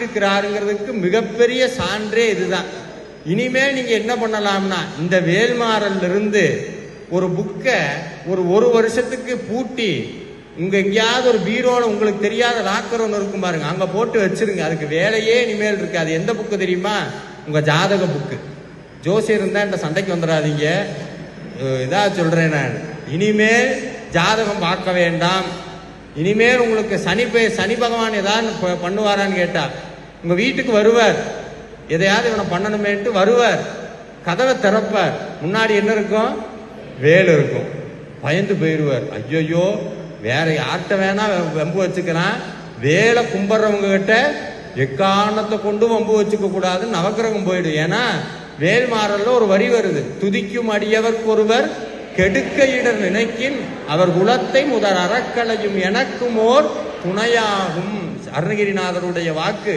காத்திருக்கிறாருங்கிறதுக்கு மிகப்பெரிய சான்றே இதுதான். இனிமேல் நீங்க என்ன பண்ணலாம்னா, இந்த வேல்மாறல்ல இருந்து ஒரு புக்கை ஒரு வருஷத்துக்கு பூட்டி உங்க எங்கேயாவது ஒரு பீரோல உங்களுக்கு தெரியாத லாக்கர் ஒன்று இருக்கும் பாருங்க, அங்க போட்டு வச்சிருங்க. அதுக்கு வேலையே இனிமேல் இருக்கு. அது எந்த புக்கு தெரியுமா? உங்க ஜாதக புக்கு. ஜோசியர் இருந்தா இந்த சண்டைக்கு வந்துடாதீங்க, இதா சொல்றேன் நான். இனிமேல் ஜாதகம் பார்க்க வேண்டாம். இனிமேல் உங்களுக்கு சனி பகவான் ஏதாவது பண்ணுவாரான்னு கேட்டா, உங்க வீட்டுக்கு வருவார், எதையாவது இவனை பண்ணணுமேன்ட்டு வருவார், கதவை திறப்பார், முன்னாடி என்ன இருக்கும்? வேல் இருக்கும். பயந்து போயிடுவார். ஐயோ வேற யார்கிட்ட வேணா வம்பு வச்சுக்கிறான், வேலை கும்பிட்றவங்க கிட்ட எக்காரணத்தை கொண்டு வம்பு வச்சுக்க கூடாது, நவக்கிரகம் போயிடும். ஏன்னா வேல்மாறல்ல ஒரு வரி வருது, துதிக்கும் அடியவர்க்கு ஒருவர் கெடுக்க இடர் நினைக்கின் அவர் குலத்தை முதல் அறக்கலையும் எனக்கும் ஓர் துணையாகும். அருணகிரிநாதருடைய வாக்கு.